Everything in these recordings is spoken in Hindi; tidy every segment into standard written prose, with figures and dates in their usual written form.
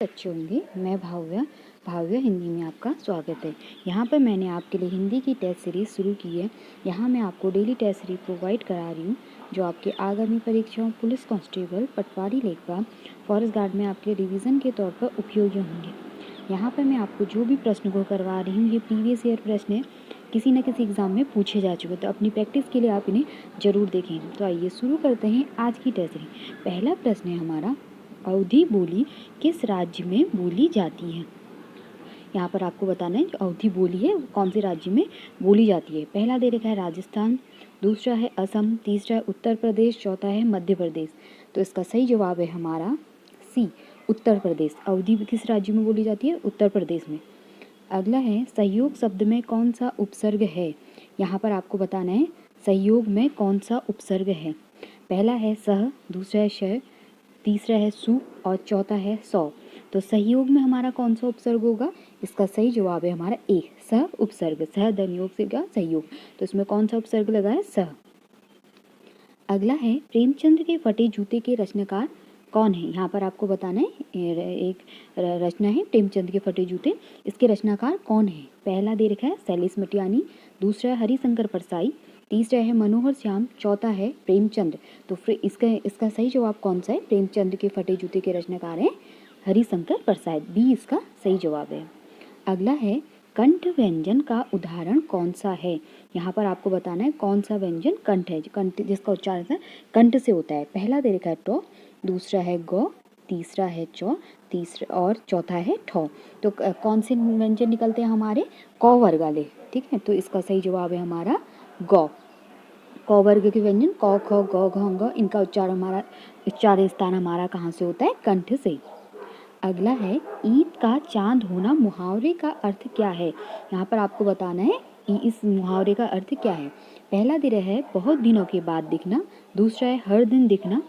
अच्छे होंगे। मैं भाव्य हिंदी में आपका स्वागत है। यहाँ पर मैंने आपके लिए हिंदी की टेस्ट सीरीज़ शुरू की है। यहाँ मैं आपको डेली टेस्ट सीरीज प्रोवाइड करा रही हूँ जो आपके आगामी परीक्षाओं पुलिस कांस्टेबल, पटवारी, लेखपाल, फॉरेस्ट गार्ड में आपके रिवीजन के तौर पर उपयोगी होंगे। यहाँ पर मैं आपको जो भी प्रश्न को करवा रही हूँ ये प्रीवियस ईयर प्रश्न है, किसी न किसी एग्ज़ाम में पूछे जा चुके, तो अपनी प्रैक्टिस के लिए आप इन्हें ज़रूर देखें। तो आइए शुरू करते हैं आज की टेस्ट सीरीज। पहला प्रश्न है हमारा, अवधी बोली किस राज्य में बोली जाती है। यहाँ पर आपको बताना है जो अवधी बोली है कौन से राज्य में बोली जाती है। पहला दे रखा है राजस्थान, दूसरा है असम, तीसरा है उत्तर प्रदेश, चौथा है मध्य प्रदेश। तो इसका सही जवाब है हमारा सी, उत्तर प्रदेश। अवधी किस राज्य में बोली जाती है? उत्तर प्रदेश में। अगला है सहयोग शब्द में कौन सा उपसर्ग है। यहाँ पर आपको बताना है सहयोग में कौन सा उपसर्ग है। पहला है सह, दूसरा है श, तीसरा है सु और चौथा है सौ। तो सहयोग में हमारा कौन सा उपसर्ग होगा? इसका सही जवाब है हमारा ए, सह उपसर्ग। सह धन्योग से क्या? सहयोग। तो इसमें कौन सा उपसर्ग लगा है? सह। अगला है प्रेमचंद के फटे जूते के रचनाकार कौन है। यहाँ पर आपको बताना है एक रचना है प्रेमचंद के फटे जूते, इसके रचनाकार कौन है। पहला दे रखा है शैलेश मटियानी, दूसरा है हरिशंकर परसाई, तीसरा है मनोहर श्याम, चौथा है प्रेमचंद। तो फिर इसका सही जवाब कौन सा है? प्रेमचंद के फटे जूते के रचनाकार हैं हरिशंकर परसाई। बी इसका सही जवाब है। अगला है कंठ व्यंजन का उदाहरण कौन सा है। यहाँ पर आपको बताना है कौन सा व्यंजन कंठ है, कंठ जिसका उच्चारण है कंठ से होता है। पहला दे रखा है टो, दूसरा है गौ, तीसरा है चौ, तीसरा और चौथा है ठौ। तो कौन से व्यंजन निकलते हैं हमारे? कौ वर्ग वाले। ठीक है, तो इसका सही जवाब है हमारा गौ। कौ वर्ग के व्यंजन क, ख, ग, घ, ङ, इनका उच्चारण स्थान हमारा कहाँ से होता है? कंठ से। अगला है ईद का चांद होना मुहावरे का अर्थ क्या है। यहाँ पर आपको बताना है इस मुहावरे का अर्थ क्या है। पहला दे रहा है बहुत दिनों के बाद दिखना, दूसरा है हर दिन दिखना,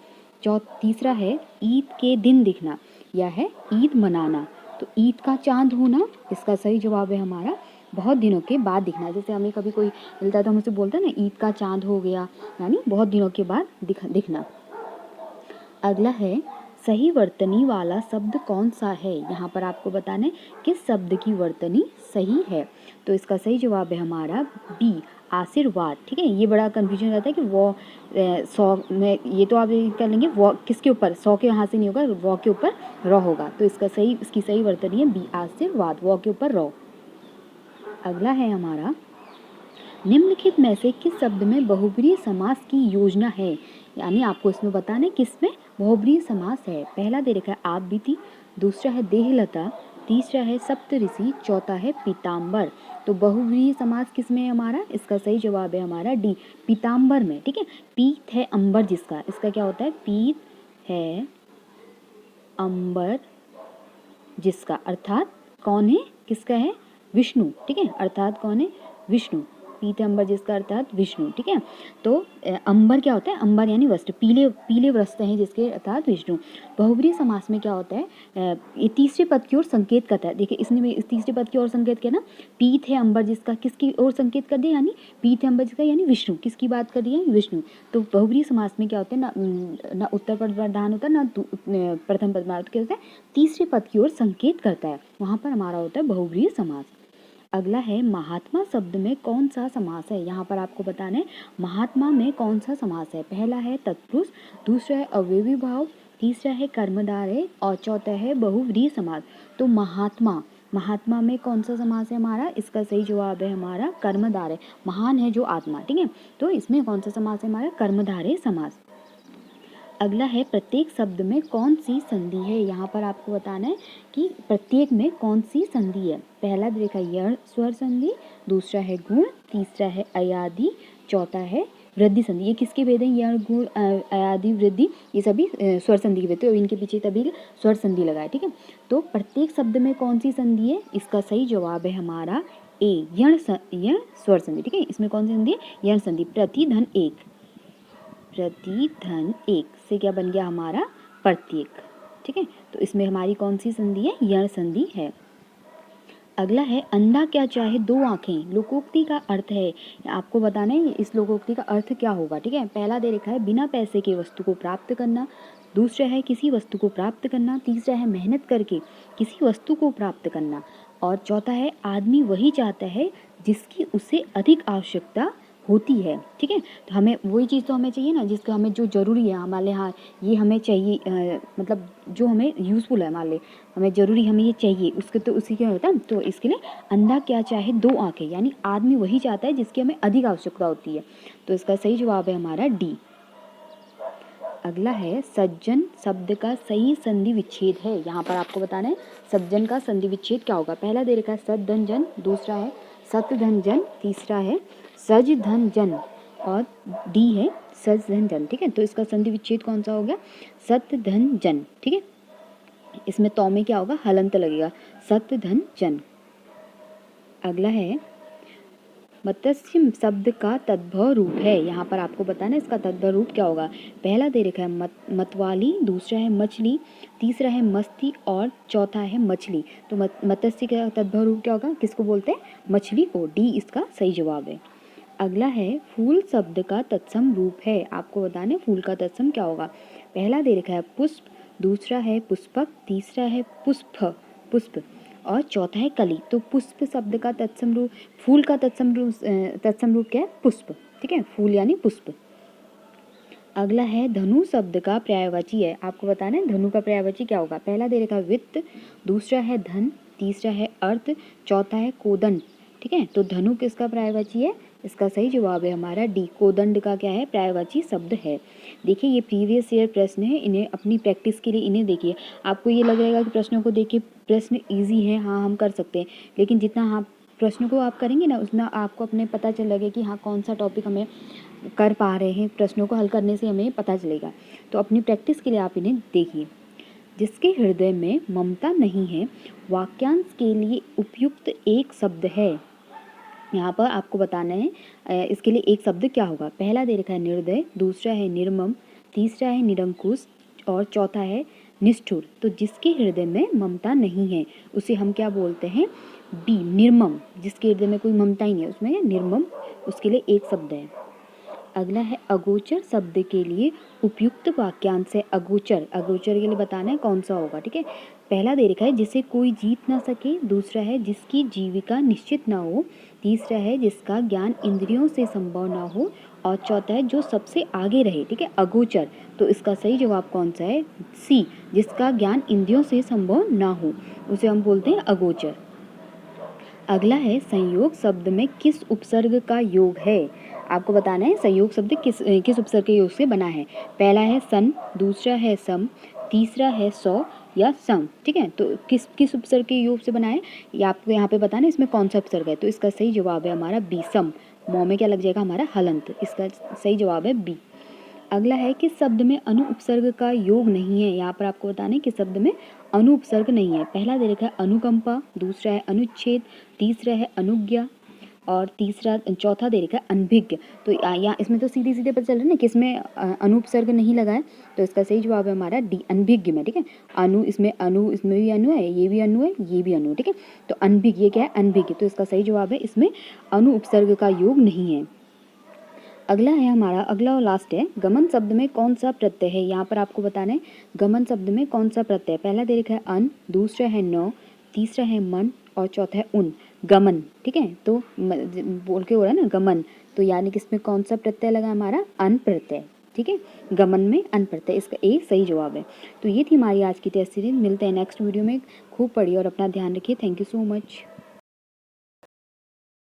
तीसरा है ईद के दिन दिखना, या है ईद मनाना। तो ईद का चांद होना, इसका सही जवाब है हमारा बहुत दिनों के बाद दिखना। जैसे हमें कभी कोई मिलता है तो हम उसे बोलते हैं ना ईद का चांद हो गया, यानी बहुत दिनों के बाद दिखना। अगला है सही वर्तनी वाला शब्द कौन सा है। यहाँ पर आपको बताना है किस शब्द की वर्तनी सही है। तो इसका सही जवाब है हमारा बी, आशीर्वाद। ठीक है, ये बड़ा कन्फ्यूजन रहता है कि वो सौ में, ये तो आप कर लेंगे वो किसके ऊपर, सौ के यहाँ से नहीं होगा, वो के ऊपर रॉ होगा। तो इसकी सही वर्तनी है बी, आशीर्वाद, वो के ऊपर रॉ। अगला है हमारा निम्नलिखित में से किस शब्द में बहुब्रीहि समास की योजना है। यानी आपको इसमें बताना है किसमें बहुब्रीहि समास है। पहला दे रखा है आप बीती, दूसरा है देहलता, तीसरा है सप्तऋषि, चौथा है पीताम्बर। तो बहुब्रीहि समास किसमें है हमारा? इसका सही जवाब है हमारा डी, पीताम्बर में। ठीक है, पीत है अंबर जिसका, इसका क्या होता है? पीत है अंबर जिसका, अर्थात कौन है? किसका है? विष्णु। ठीक है, अर्थात कौन है? विष्णु। पीताम्बर जिसका अर्थात विष्णु। ठीक है, तो अंबर क्या होता है? अंबर यानी वस्त्र, पीले पीले वस्त्र हैं जिसके अर्थात विष्णु। बहुब्रीहि समास में क्या होता है? ये तीसरे पद की ओर संकेत करता है। देखिए इसने इस तीसरे पद की ओर संकेत किया ना, पीत है अंबर जिसका, किसकी ओर संकेत कर दिया? यानी पीत है अंबर जिसका, यानी विष्णु। किसकी बात कर दिया? विष्णु। तो बहुब्रीहि समास में क्या होता है? ना उत्तर पद प्रधान होता है, ना प्रथम पद प्रधान। क्या होता है? तीसरे पद की ओर संकेत करता है, वहां पर हमारा होता है बहुब्रीहि समास। अगला है महात्मा शब्द में कौन सा समास है। यहाँ पर आपको बताना है महात्मा में कौन सा समास है। पहला है तत्पुरुष, दूसरा है अव्ययी भाव, तीसरा है कर्मधारय और चौथा है बहुव्रीहि समास। तो महात्मा में कौन सा समास है हमारा? इसका सही जवाब है हमारा कर्मधारय। महान है जो आत्मा। ठीक है, तो इसमें कौन सा समास है हमारा? कर्मधारय समास। अगला है प्रत्येक शब्द में कौन सी संधि है। यहाँ पर आपको बताना है कि प्रत्येक में कौन सी संधि है। पहला देखा यण स्वर संधि, दूसरा है गुण, तीसरा है अयादि, चौथा है वृद्धि संधि। ये किसके भेद हैं? यण, गुण, अयादि, वृद्धि, ये सभी स्वर संधि के भेद हैं। इनके पीछे तभी स्वर संधि लगाए। ठीक है, तो प्रत्येक शब्द में कौन सी संधि है? इसका सही जवाब है हमारा ए, यण स्वर संधि। ठीक है, इसमें कौन सी संधि है? यण संधि। प्रति धन एक, प्रति धन एक से क्या बन गया हमारा? प्रत्येक। ठीक है, तो इसमें हमारी कौन सी संधि है? यण संधि है। अगला है अंधा क्या चाहे दो आंखें, लोकोक्ति का अर्थ है। आपको बताना है इस लोकोक्ति का अर्थ क्या होगा। ठीक है, पहला दे रखा है बिना पैसे के वस्तु को प्राप्त करना, दूसरा है किसी वस्तु को प्राप्त करना, तीसरा है मेहनत करके किसी वस्तु को प्राप्त करना, और चौथा है आदमी वही चाहता है जिसकी उसे अधिक आवश्यकता होती है। ठीक है, तो हमें वही चीज़ तो हमें चाहिए ना जिसका हमें जो ज़रूरी है हमारे, हाँ ये हमें चाहिए, मतलब जो हमें यूज़फुल है हमारे लिए, हमें ज़रूरी हमें ये चाहिए, उसके तो उसी क्या होता है। तो इसके लिए अंधा क्या चाहे दो आंखें, यानी आदमी वही चाहता है जिसकी हमें अधिक आवश्यकता होती है। तो इसका सही जवाब है हमारा डी। अगला है सज्जन शब्द का सही संधि विच्छेद है। यहाँ पर आपको बताना है सज्जन का संधि विच्छेद क्या होगा। पहला दे रखा है सत धन जन, दूसरा है सत धन जन, तीसरा है सज धन जन, और डी है सज धन जन। ठीक है, तो इसका संधि विच्छेद कौन सा हो गया, सत धन जन। ठीक है, इसमें तौ में क्या होगा, हलंत लगेगा, सत धन जन। अगला है मत्स्य शब्द का तद्भव रूप है। यहाँ पर आपको बताना है इसका तद्भव रूप क्या होगा। पहला दे रखा है मतवाली, दूसरा है मछली, तीसरा है मस्ती, और चौथा है मछली। तो मत्स्य का तद्भव रूप क्या होगा, किसको बोलते हैं, मछली को। डी इसका सही जवाब है। अगला है फूल शब्द का तत्सम रूप है। आपको बताना है फूल का तत्सम क्या होगा। पहला दे रखा है पुष्प, दूसरा है पुष्पक, तीसरा है पुष्प, और चौथा है कली। तो पुष्प शब्द का तत्सम रूप, फूल का तत्सम रूप क्या है, पुष्प। ठीक है, फूल यानी पुष्प। अगला है धनु शब्द का पर्यायवाची है। आपको बताना है धनु का पर्यायवाची क्या होगा। पहला दे रखा है वित्त, दूसरा है धन, तीसरा है अर्थ, चौथा है कोदंड। ठीक है, तो धनु किसका पर्यायवाची है, इसका सही जवाब है हमारा डी, कोदंड का क्या है, पर्यायवाची शब्द है। देखिए ये प्रीवियस ईयर प्रश्न है, इन्हें अपनी प्रैक्टिस के लिए इन्हें देखिए। आपको ये लग रहेगा कि प्रश्नों को देखिए प्रश्न इजी है, हाँ हम कर सकते हैं, लेकिन जितना हाँ प्रश्नों को आप करेंगे ना उतना आपको अपने पता चल लगेगा कि हाँ कौन सा टॉपिक हमें कर पा रहे हैं, प्रश्नों को हल करने से हमें पता चलेगा। तो अपनी प्रैक्टिस के लिए आप इन्हें देखिए। जिसके हृदय में ममता नहीं है वाक्यांश के लिए उपयुक्त एक शब्द है। यहाँ पर आपको बताना है इसके लिए एक शब्द क्या होगा। पहला दे रखा है निर्दय, दूसरा है निर्मम, तीसरा है निरंकुश, और चौथा है निष्ठुर। तो जिसके हृदय में ममता नहीं है उसे हम क्या बोलते हैं, डी निर्मम। जिसके हृदय में कोई ममता ही नहीं है उसमें निर्मम, उसके लिए एक शब्द है। अगला है अगोचर शब्द के लिए उपयुक्त वाक्यांश है। अगोचर के लिए बताना है कौन सा होगा। ठीक है, पहला दे रखा है जिसे कोई जीत ना सके, दूसरा है जिसकी जीविका निश्चित ना हो, तीसरा है जिसका ज्ञान इंद्रियों से संभव ना हो, और चौथा है जो सबसे आगे रहे। ठीक है, अगोचर। तो इसका सही जवाब कौन सा है, सी, जिसका ज्ञान इंद्रियों से संभव ना हो उसे हम बोलते हैं अगोचर। अगला है संयोग शब्द में किस उपसर्ग का योग है। आपको बताना है संयोग शब्द किस उपसर्ग के योग से बना है। पहला है सन, दूसरा है सम, तीसरा है सौ, या सम। ठीक है, तो किस उपसर्ग के योग से बना है ये आपको यहाँ पे बताना है, इसमें कौन सा उपसर्ग है। तो इसका सही जवाब है हमारा बी, सम। मौ में क्या लग जाएगा हमारा, हलंत। इसका सही जवाब है बी। अगला है कि शब्द में अनु उपसर्ग का योग नहीं है। यहाँ पर आपको बताना है कि शब्द में अनु उपसर्ग नहीं है। पहला दे रखा है अनुकंपा, दूसरा है अनुच्छेद, तीसरा है अनुज्ञा, और चौथा दे रखा है अनभिज्ञ। तो यहाँ इसमें तो सीधे सीधे पता चल रहा है ना कि इसमें अनुपसर्ग नहीं लगा है। तो इसका सही जवाब है हमारा डी, अनभिज्ञ में। ठीक है, इसमें भी अनु है, ये भी अनु है, ये भी अनु। ठीक है, तो अनभिज्ञ, ये क्या है, अनभिज्ञ। तो इसका सही जवाब है इसमें अनु उपसर्ग का योग नहीं है। अगला है हमारा, अगला और लास्ट है गमन शब्द में कौन सा प्रत्यय है। यहाँ पर आपको बताना है गमन शब्द में कौन सा प्रत्यय। पहला दे रखा है अन, दूसरा है न, तीसरा है मन, और चौथा है उन। गमन। ठीक है, तो बोल के हो रहा है ना गमन, तो यानी कि इसमें कौन सा प्रत्यय लगा हमारा, अन प्रत्यय। ठीक है, गमन में अन प्रत्यय, इसका ए सही जवाब है। तो ये थी हमारी आज की टेस्ट सीरीज। मिलते हैं नेक्स्ट वीडियो में। खूब पढ़िए और अपना ध्यान रखिए। Thank you so much.